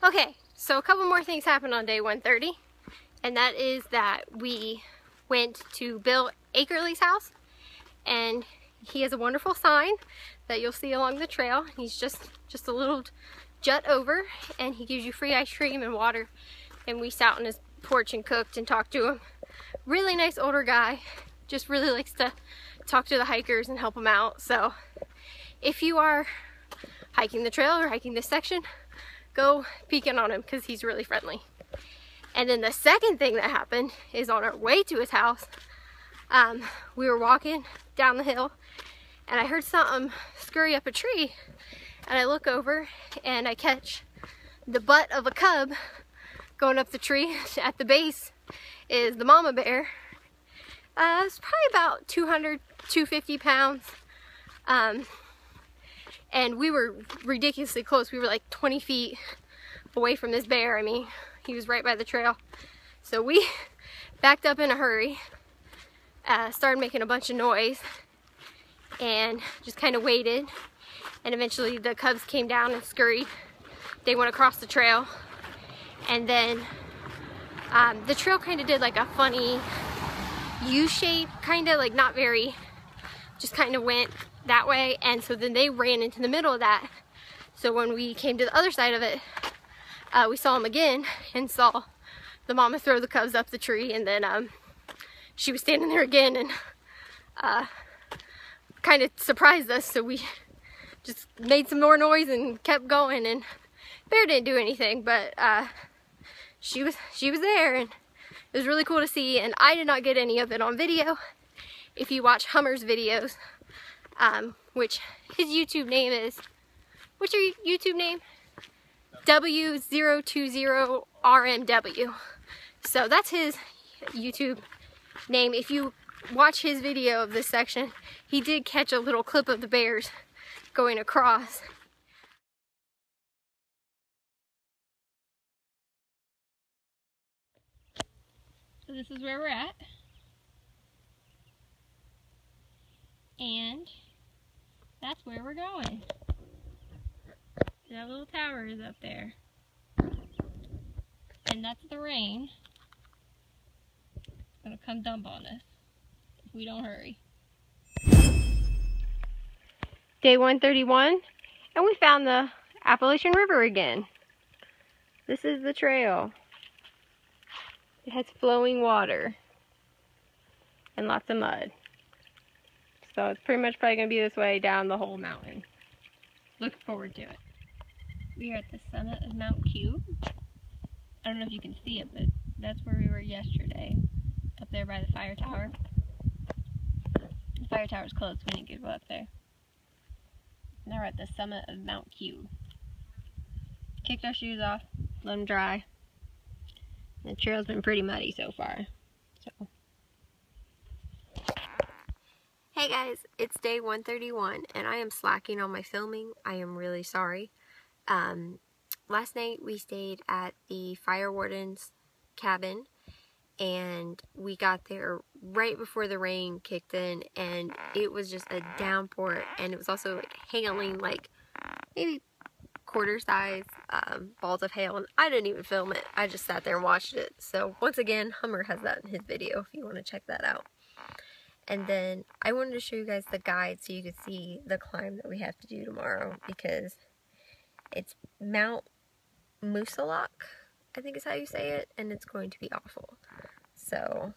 Okay, so a couple more things happened on day 130, and that is that we went to Bill Akerley's house, and he has a wonderful sign that you'll see along the trail. He's just a little jut over, and he gives you free ice cream and water, and we sat on his porch and cooked and talked to him. Really nice older guy, just really likes to talk to the hikers and help them out. So if you are hiking the trail or hiking this section, go peek in on him because he's really friendly. And then the second thing that happened is on our way to his house, we were walking down the hill and I heard something scurry up a tree, and I look over and I catch the butt of a cub going up the tree. At the base is the mama bear. It's probably about 200, 250 pounds. And we were ridiculously close. We were like 20 feet away from this bear. I mean, he was right by the trail. So we backed up in a hurry, started making a bunch of noise, and just kind of waited. And eventually the cubs came down and scurried. They went across the trail. And then the trail kind of did like a funny U-shape, kind of like not very, just kind of went that way, and so then they ran into the middle of that. So when we came to the other side of it, we saw them again and saw the mama throw the cubs up the tree, and then she was standing there again and kind of surprised us, so we just made some more noise and kept going, and bear didn't do anything, but she was there, and it was really cool to see. And I did not get any of it on video. If you watch Hummer's videos, which his YouTube name is, what's your YouTube name? W020RMW. So that's his YouTube name. If you watch his video of this section, he did catch a little clip of the bears going across. So this is where we're at. And that's where we're going. That little tower is up there. And that's the rain. It's gonna come dump on us if we don't hurry. Day 131, and we found the Appalachian River again. This is the trail. It has flowing water and lots of mud. So it's pretty much probably going to be this way down the whole mountain. Looking forward to it. We are at the summit of Mount Q. I don't know if you can see it, but that's where we were yesterday. Up there by the fire tower. The fire tower's closed, we didn't get to go up there. Now we're at the summit of Mount Q. Kicked our shoes off, let them dry. The trail's been pretty muddy so far. So. Hey guys, it's day 131 and I am slacking on my filming. I am really sorry. Last night we stayed at the fire warden's cabin, and we got there right before the rain kicked in, and it was just a downpour, and it was also like hailing, like maybe quarter size balls of hail, and I didn't even film it. I just sat there and watched it. So once again, Hummer has that in his video if you want to check that out. And then I wanted to show you guys the guide so you could see the climb that we have to do tomorrow, because it's Mount Moosalok, I think is how you say it, and it's going to be awful. So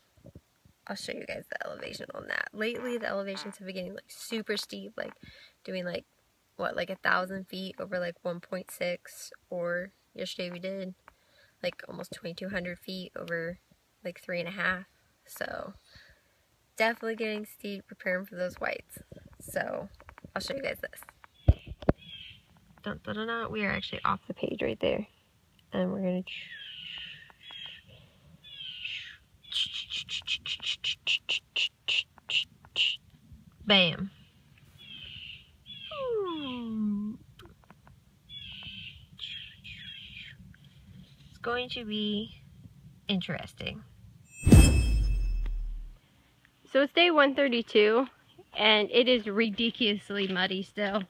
I'll show you guys the elevation on that. Lately the elevations have been getting like super steep, like doing like what, like 1,000 feet over like 1.6, or yesterday we did like almost 2,200 feet over like 3.5. So definitely getting steep, preparing for those whites. So I'll show you guys this. Dun, dun, dun, dun. We are actually off the page right there, and we're gonna bam. It's going to be interesting. So it's day 132, and it is ridiculously muddy still.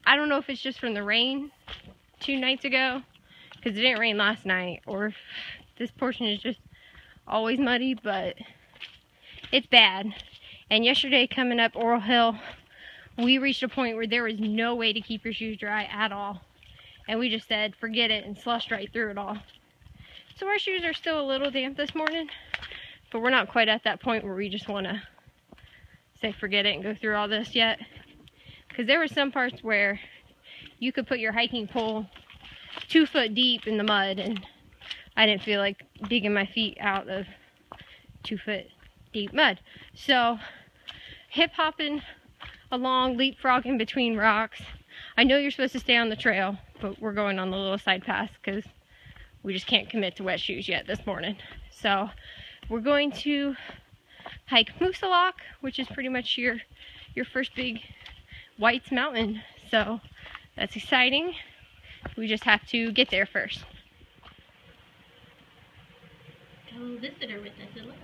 I don't know if it's just from the rain 2 nights ago, because it didn't rain last night, or this portion is just always muddy, but it's bad. And yesterday coming up Oral Hill, we reached a point where there was no way to keep your shoes dry at all. And we just said, forget it, and slushed right through it all. So our shoes are still a little damp this morning, but we're not quite at that point where we just want to say forget it and go through all this yet. Because there were some parts where you could put your hiking pole 2 foot deep in the mud, and I didn't feel like digging my feet out of 2 foot deep mud. So hip hopping along, leapfrogging between rocks. I know you're supposed to stay on the trail, but we're going on the little side path because we just can't commit to wet shoes yet this morning. So we're going to hike Moosalok, which is pretty much your first big White's Mountain. So that's exciting. We just have to get there first. Got a little visitor with us at lunch.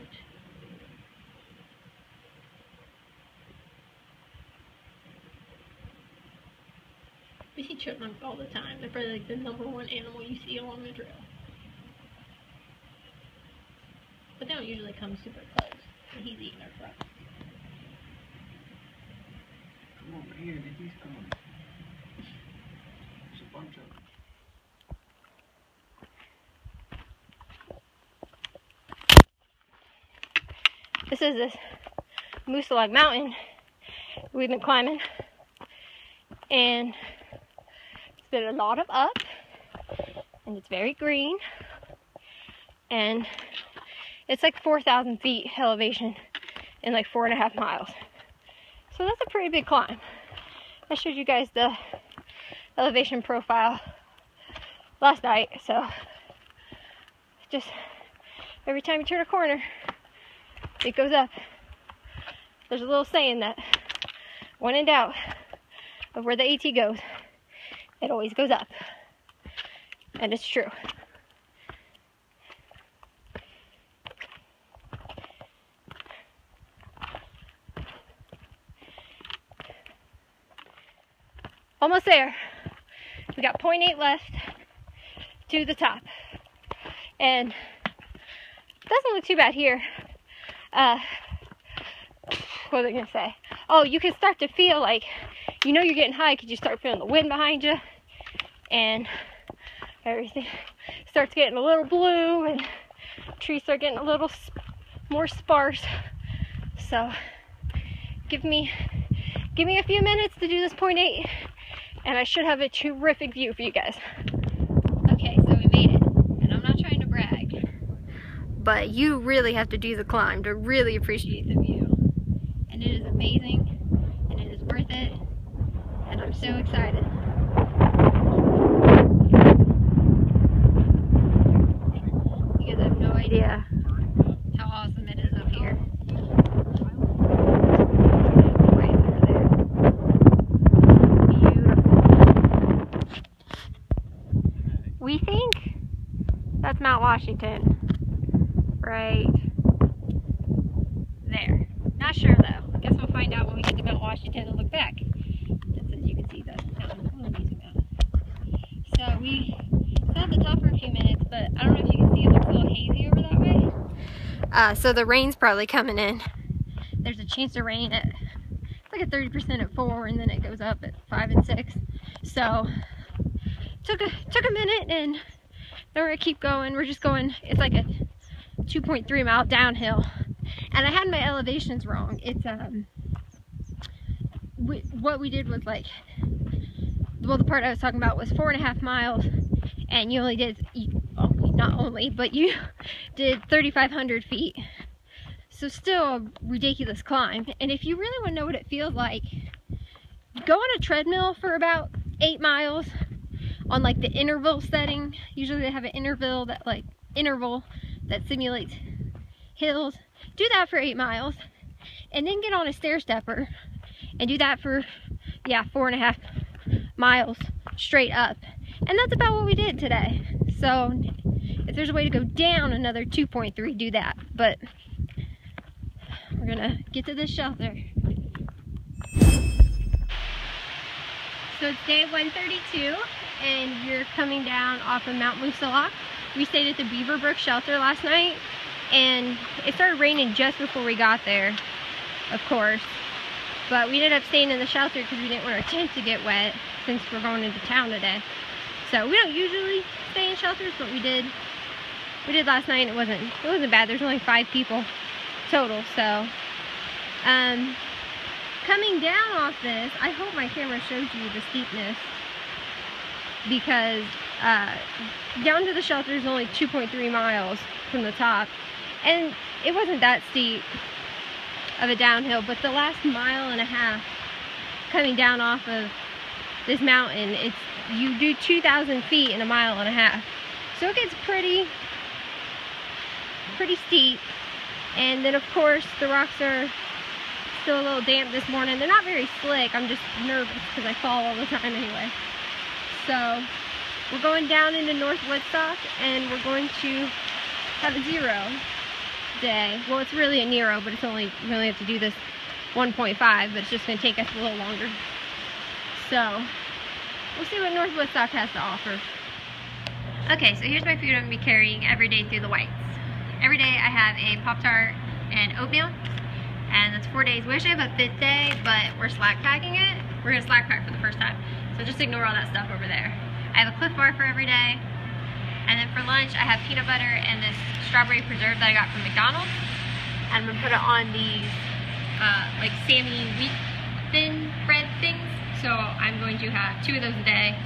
We see chipmunks all the time. They're probably like the #1 animal you see along the trail. But they don't usually come super close. And he's eating our fruit. Come over here, get these coming. There's a bunch of them. This is this Moosalok mountain we've been climbing. And it's been a lot of up. And it's very green. And it's like 4,000 feet elevation in like 4.5 miles. So that's a pretty big climb. I showed you guys the elevation profile last night. So just every time you turn a corner, it goes up. There's a little saying that when in doubt of where the AT goes, it always goes up. And it's true. Almost there. We got 0.8 left to the top. And it doesn't look too bad here. What was I going to say? Oh, you can start to feel like, you know you're getting high because you start feeling the wind behind you. And everything starts getting a little blue and trees start getting a little more sparse. So give me a few minutes to do this 0.8 and I should have a terrific view for you guys. Okay, so we made it. And I'm not trying to brag, but you really have to do the climb to really appreciate the view. And it is amazing, and it is worth it, and I'm so excited. You guys have no idea how awesome it is up here. Right over there. Beautiful. We think that's Mount Washington. Right there. Not sure though. Guess we'll find out when we get to Mount Washington and look back. Just as you can see the mountain. So we sat at the top for a few minutes, but I don't know if you can see, it looks a little hazy over that way. So the rain's probably coming in. There's a chance of rain at, it's like a 30% at 4, and then it goes up at 5 and 6. So took a minute, and then we're gonna keep going. We're just going, it's like a 2.3 mile downhill. And I had my elevations wrong. It's what we did was like, well, the part I was talking about was 4.5 miles, and you only did, not only, but you did 3,500 feet. So still a ridiculous climb. And if you really want to know what it feels like, go on a treadmill for about 8 miles on like the interval setting. Usually they have an interval that simulates hills. Do that for 8 miles, and then get on a stair stepper and do that for 4.5 miles straight up. And that's about what we did today. So if there's a way to go down another 2.3, do that. But we're gonna get to this shelter. So it's day 132, and you're coming down off of Mount Moosilauke. We stayed at the Beaverbrook shelter last night, and it started raining just before we got there, of course. But we ended up staying in the shelter because we didn't want our tent to get wet since we're going into town today. So we don't usually stay in shelters, but we did last night, and it wasn't bad. There's only 5 people total. So coming down off this, I hope my camera shows you the steepness, because down to the shelter is only 2.3 miles from the top, and it wasn't that steep of a downhill, but the last mile and a half coming down off of this mountain, you do 2,000 feet in a mile and a half, so it gets pretty steep. And then of course the rocks are still a little damp this morning. They're not very slick. I'm just nervous because I fall all the time anyway. So we're going down into North Woodstock, and we're going to have a 0 day. Well, it's really a Nero, but we only have to do this 1.5, but it's just going to take us a little longer. So we'll see what North Woodstock has to offer. Okay, so here's my food I'm going to be carrying every day through the whites. Every day I have a Pop-Tart and oatmeal, and that's 4 days. We actually have a 5th day, but we're slack packing it. We're going to slack pack for the first time, so just ignore all that stuff over there. I have a Cliff Bar for every day, and then for lunch I have peanut butter and this strawberry preserve that I got from McDonald's. And I'm going to put it on these like Sammy wheat thin bread things. So I'm going to have 2 of those a day.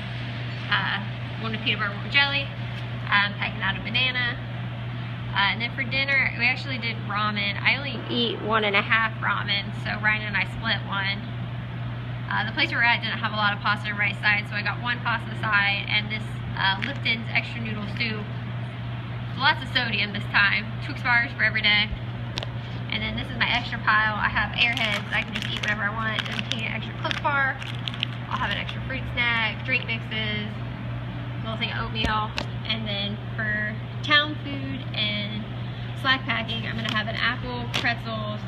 One with peanut butter, one with jelly. I'm packing out a banana. And then for dinner, we actually did ramen. I only eat 1.5 ramen, so Ryan and I split one. The place we're at didn't have a lot of pasta and rice sides, so I got 1 pasta side and this Lipton's extra noodle soup. So lots of sodium this time. Twix bars for every day. And then this is my extra pile. I have Airheads. I can just eat whatever I want. And an extra Cliff Bar. I'll have an extra fruit snack, drink mixes, a little thing of oatmeal. And then for town food and slack packing, I'm going to have an apple, pretzels,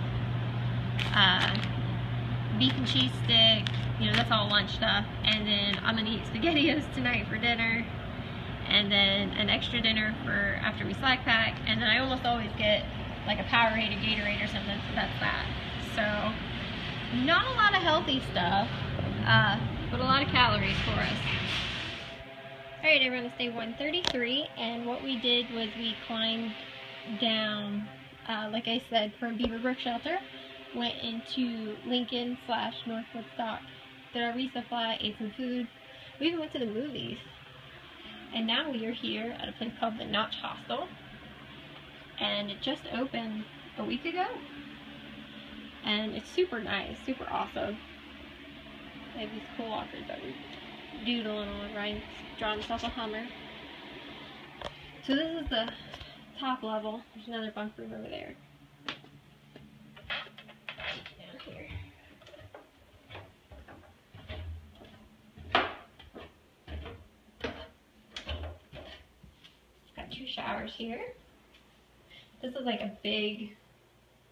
beef and cheese stick. You know, that's all lunch stuff. And then I'm going to eat SpaghettiOs tonight for dinner. And then an extra dinner for after we slack pack. And then I almost always get like a Powerade, a Gatorade or something, so that's that. So not a lot of healthy stuff, but a lot of calories for us. Alright, everyone, it's day 133, and what we did was we climbed down, like I said, from Beaverbrook shelter, went into Lincoln/North Woodstock, did our resupply, ate some food. We even went to the movies. And now we are here at a place called the Notch Hostel. And it just opened a week ago. And it's super nice, super awesome. They have these cool lockers that we're doodling on. Ryan's drawing himself a Hummer. So this is the top level. There's another bunk room over there. Down here. Got 2 showers here. This is like a big,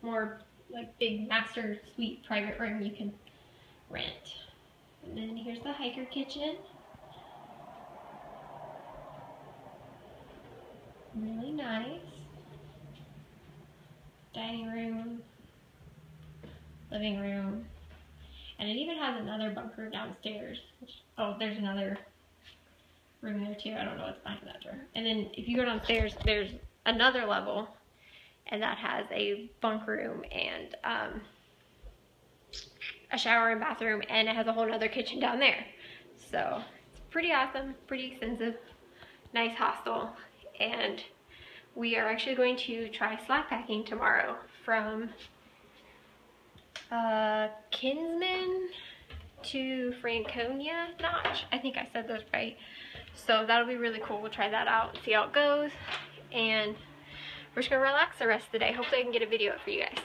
more like big master suite private room you can rent. And then here's the hiker kitchen. Really nice. Dining room, living room, and it even has another bunk room downstairs. Oh, there's another room there too. I don't know what's behind that door. And then if you go downstairs, there's another level, and that has a bunk room and a shower and bathroom, and it has a whole other kitchen down there. So it's pretty awesome, pretty extensive, nice hostel. And we are actually going to try slack packing tomorrow from Kinsman to Franconia Notch. I think I said those right. So that'll be really cool. We'll try that out and see how it goes. And we're just gonna relax the rest of the day. Hopefully I can get a video up for you guys.